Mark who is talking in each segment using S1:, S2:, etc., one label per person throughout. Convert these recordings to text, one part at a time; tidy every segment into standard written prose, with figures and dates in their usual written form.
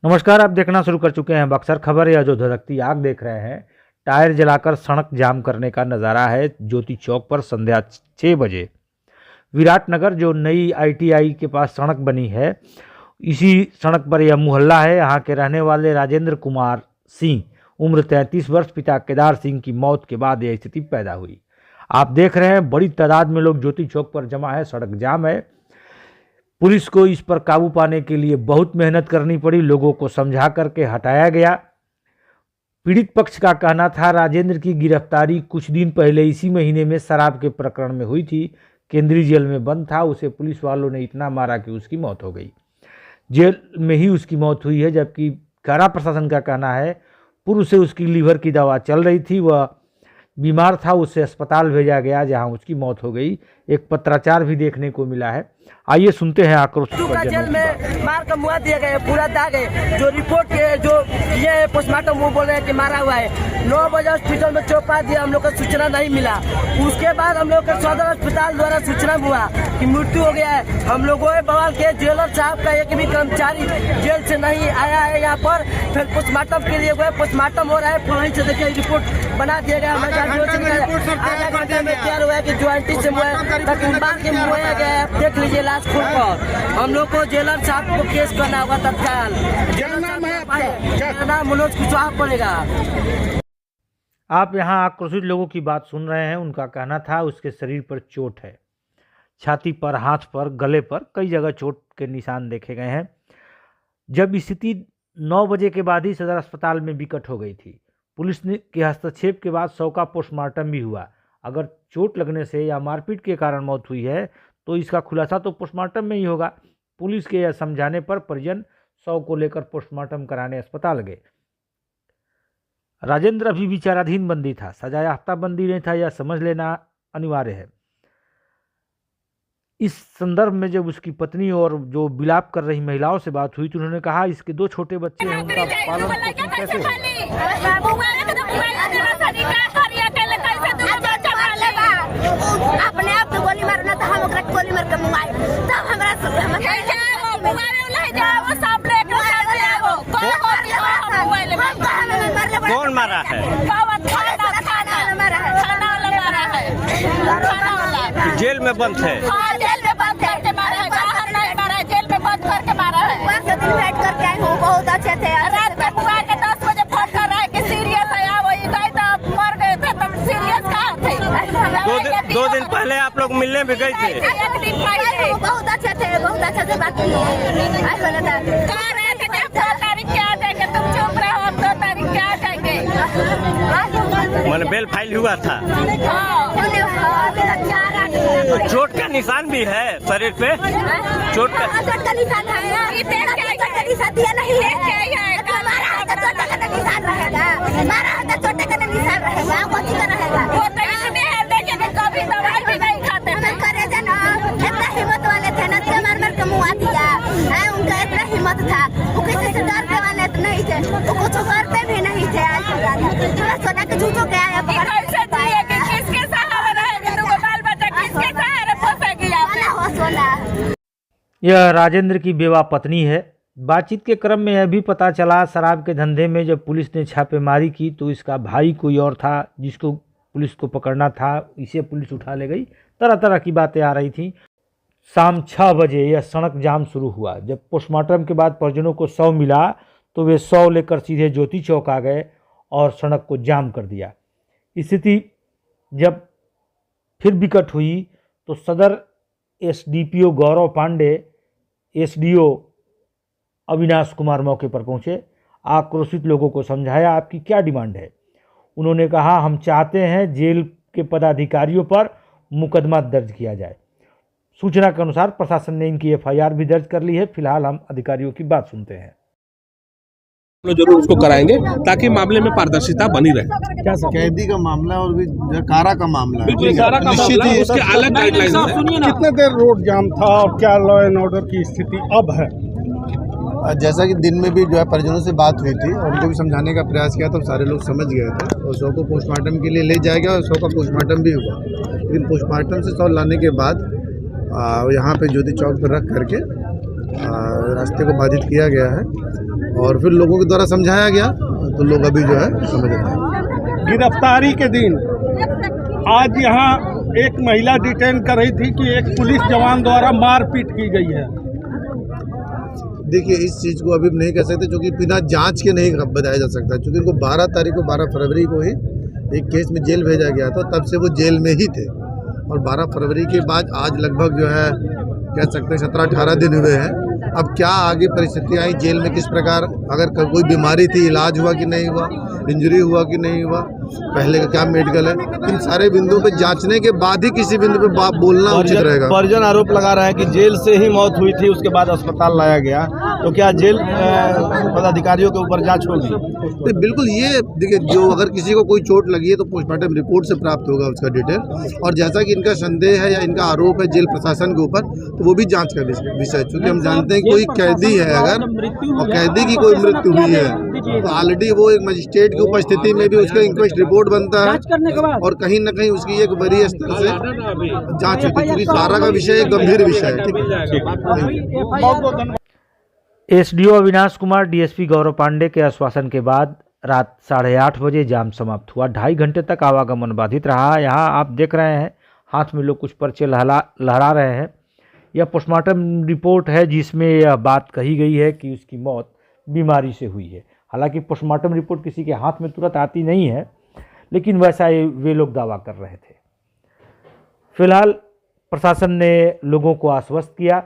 S1: नमस्कार, आप देखना शुरू कर चुके हैं बक्सर खबर या जो धधकती आग देख रहे हैं। टायर जलाकर सड़क जाम करने का नज़ारा है ज्योति चौक पर संध्या 6 बजे। विराटनगर जो नई आईटीआई के पास सड़क बनी है, इसी सड़क पर यह मोहल्ला है। यहाँ के रहने वाले राजेंद्र कुमार सिंह उम्र 33 वर्ष पिता केदार सिंह की मौत के बाद यह स्थिति पैदा हुई। आप देख रहे हैं बड़ी तादाद में लोग ज्योति चौक पर जमा है, सड़क जाम है। पुलिस को इस पर काबू पाने के लिए बहुत मेहनत करनी पड़ी, लोगों को समझा करके हटाया गया। पीड़ित पक्ष का कहना था राजेंद्र की गिरफ्तारी कुछ दिन पहले इसी महीने में शराब के प्रकरण में हुई थी। केंद्रीय जेल में बंद था, उसे पुलिस वालों ने इतना मारा कि उसकी मौत हो गई। जेल में ही उसकी मौत हुई है, जबकि कारा प्रशासन का कहना है पूर्व से उसकी लीवर की दवा चल रही थी, वह बीमार था, उसे अस्पताल भेजा गया जहां उसकी मौत हो गई। एक पत्राचार भी देखने को मिला है। आइए सुनते हैं आक्रोश।
S2: जेल में मार का मुआ दिया गया, पूरा दाग है। जो रिपोर्ट के जो ये पोस्टमार्टम वो बोल रहे हैं कि मारा हुआ है। 9 बजे हॉस्पिटल में चौपा दिया, हम लोग को सूचना नहीं मिला। उसके बाद हम लोग के सदर अस्पताल द्वारा सूचना हुआ कि मृत्यु हो गया है। हम लोगों ने बवाल के जेलर साहब का एक भी कर्मचारी जेल से नहीं आया है यहाँ पर। फिर पोस्टमार्टम के लिए गए, पोस्टमार्टम हो रहा है, वहीं से देखिए रिपोर्ट बना दिया गया। आधा घंटे में तैयार हुआ है कि ज्वाइंटी से बांध के मुआया गया है। देख लीजिए लाश खोल कर। हम लोग को जेलर साहब को केस करना होगा तत्काल। नाम मनोज कुशवाहा पड़ेगा।
S1: आप यहाँ आक्रोशित लोगों की बात सुन रहे हैं। उनका कहना था उसके शरीर पर चोट है, छाती पर, हाथ पर, गले पर कई जगह चोट के निशान देखे गए हैं। जब स्थिति 9 बजे के बाद ही सदर अस्पताल में विकट हो गई थी। पुलिस ने के हस्तक्षेप के बाद शव का पोस्टमार्टम भी हुआ। अगर चोट लगने से या मारपीट के कारण मौत हुई है तो इसका खुलासा तो पोस्टमार्टम में ही होगा। पुलिस के यह समझाने पर परिजन शव को लेकर पोस्टमार्टम कराने अस्पताल गए। राजेंद्र अभी विचाराधीन बंदी था, सजा याफ्ता बंदी नहीं था, यह समझ लेना अनिवार्य है। इस संदर्भ में जब उसकी पत्नी और जो विलाप कर रही महिलाओं से बात हुई तो उन्होंने कहा इसके 2 छोटे बच्चे हैं, उनका पालन पोषण कैसे होगा?
S3: अपने आप तो गोली मारना था, हम ओकरा गोली मार के मुआई तब हमरा
S4: कौन मारा है? जेल में बंद है।
S3: जेल में बंद करके मारा है, बाहर नहीं मारा है, जेल में बंद करके मारा है। वहाँ से दिन भेंट करके आई हूँ, बहुत अच्छे थे। रात में बुआ के 10 बजे फोन कर रहा है कि सीरियस है, आप वही गए तो मर गए थे, तुम सीरियस कहाँ थे?
S4: 2 दिन पहले आप लोग मिलने भी गए थे।
S3: बहुत अच्छे थे, बहुत अच्छे से बात की। तारीख क्या देंगे, तुम चुप रहो, हम 2 तारीख क्या देंगे।
S4: मैंने बेल फाइल हुआ था। चोट का निशान भी है शरीर पे, चोट का
S3: निशान है। दिया नहीं है, मारा है तो चोट का निशान रहेगा, मारा है तो चोट का निशान रहेगा, कुछ का रहेगा। वो तो इसमें है, लेकिन कभी दवाई भी नहीं खाते हैं। करे जना इतना हिम्मत वाले थे ना, मार मार के मुआ दिया है। उनका इतना हिम्मत था, वो किसी से डरने वाले तो नहीं थे, वो कुछ करते भी नहीं थे। आज सोना के झूठो के आया
S1: यह राजेंद्र की बेवा पत्नी है। बातचीत के क्रम में यह भी पता चला शराब के धंधे में जब पुलिस ने छापेमारी की तो इसका भाई कोई और था जिसको पुलिस को पकड़ना था, इसे पुलिस उठा ले गई। तरह तरह की बातें आ रही थीं। शाम 6 बजे यह सड़क जाम शुरू हुआ। जब पोस्टमार्टम के बाद परिजनों को शव मिला तो वे शव लेकर सीधे ज्योति चौक आ गए और सड़क को जाम कर दिया। स्थिति जब फिर विकट हुई तो सदर एसडीपीओ गौरव पांडे, एसडीओ अविनाश कुमार मौके पर पहुंचे। आक्रोशित लोगों को समझाया आपकी क्या डिमांड है। उन्होंने कहा हम चाहते हैं जेल के पदाधिकारियों पर मुकदमा दर्ज किया जाए। सूचना के अनुसार प्रशासन ने इनकी एफआईआर भी दर्ज कर ली है। फिलहाल हम अधिकारियों की बात सुनते हैं।
S5: जरूर उसको कराएंगे ताकि मामले में पारदर्शिता बनी रहे।
S6: क्या कैदी का मामला और भी कारा का मामला
S5: निश्चित ही उसके अलग गाइडलाइंस है।
S6: कितने देर रोड जाम था और क्या लॉ एंड ऑर्डर की स्थिति अब है?
S7: जैसा कि दिन में भी जो है परिजनों से बात हुई थी और उनको भी समझाने का प्रयास किया तो सारे लोग समझ गए थे और शव को पोस्टमार्टम के लिए ले जाया गया और शव का पोस्टमार्टम भी हुआ। लेकिन पोस्टमार्टम से शव लाने के बाद यहाँ पे ज्योति चौक पर रख करके रास्ते को बाधित किया गया है और फिर लोगों के द्वारा समझाया गया तो लोग अभी जो है समझ रहे हैं।
S6: गिरफ्तारी के दिन आज यहाँ एक महिला डिटेन कर रही थी कि एक पुलिस जवान द्वारा मारपीट की गई है।
S7: देखिए इस चीज़ को अभी नहीं कह सकते क्योंकि बिना जांच के नहीं बताया जा सकता, क्योंकि इनको 12 फरवरी को ही एक केस में जेल भेजा गया था, तब से वो जेल में ही थे और 12 फरवरी के बाद आज लगभग जो है कह सकते हैं 17-18 दिन हुए हैं। अब क्या आगे परिस्थितियाँ आई जेल में, किस प्रकार, अगर कोई बीमारी थी, इलाज हुआ कि नहीं हुआ, इंजरी हुआ कि नहीं हुआ, पहले का क्या मेडिकल है, इन सारे बिंदुओं पे जांचने के बाद ही किसी बिंदु पे बोलना उचित रहेगा।
S8: परिजन आरोप लगा रहा है कि जेल से ही मौत हुई थी, उसके बाद अस्पताल लाया गया, तो क्या जेल पदाधिकारियों के ऊपर जांच होगी?
S7: तो बिल्कुल, ये देखिए जो अगर किसी को कोई चोट लगी है तो पोस्टमार्टम रिपोर्ट से प्राप्त होगा उसका डिटेल, और जैसा कि इनका संदेह है या इनका आरोप है जेल प्रशासन के ऊपर, तो वो भी जांच का विषय, क्योंकि हम जानते हैं कोई कैदी है अगर और कैदी की कोई मृत्यु हुई है तो ऑलरेडी वो एक मजिस्ट्रेट की उपस्थिति में भी उसका इंक्वेस्ट रिपोर्ट बनता है और कहीं न कहीं उसकी एक बड़ी स्तर से जांच होती है, क्योंकि सारा का विषय एक गंभीर विषय है।
S1: एसडीओ अविनाश कुमार, डीएसपी गौरव पांडे के आश्वासन के बाद रात 8:30 बजे जाम समाप्त हुआ। 2.5 घंटे तक आवागमन बाधित रहा। यहाँ आप देख रहे हैं हाथ में लोग कुछ पर्चे लहरा रहे हैं। यह पोस्टमार्टम रिपोर्ट है जिसमें यह बात कही गई है कि उसकी मौत बीमारी से हुई है। हालांकि पोस्टमार्टम रिपोर्ट किसी के हाथ में तुरंत आती नहीं है, लेकिन वैसा वे लोग दावा कर रहे थे। फिलहाल प्रशासन ने लोगों को आश्वस्त किया।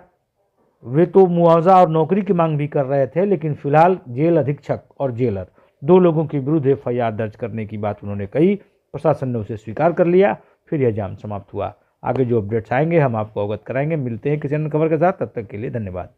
S1: वे तो मुआवजा और नौकरी की मांग भी कर रहे थे, लेकिन फिलहाल जेल अधीक्षक और जेलर 2 लोगों के विरुद्ध एफआईआर दर्ज करने की बात उन्होंने कही। प्रशासन ने उसे स्वीकार कर लिया। फिर यह जाम समाप्त हुआ। आगे जो अपडेट्स आएंगे हम आपको अवगत कराएंगे। मिलते हैं किसी अन्य खबर के साथ, तब तक के लिए धन्यवाद।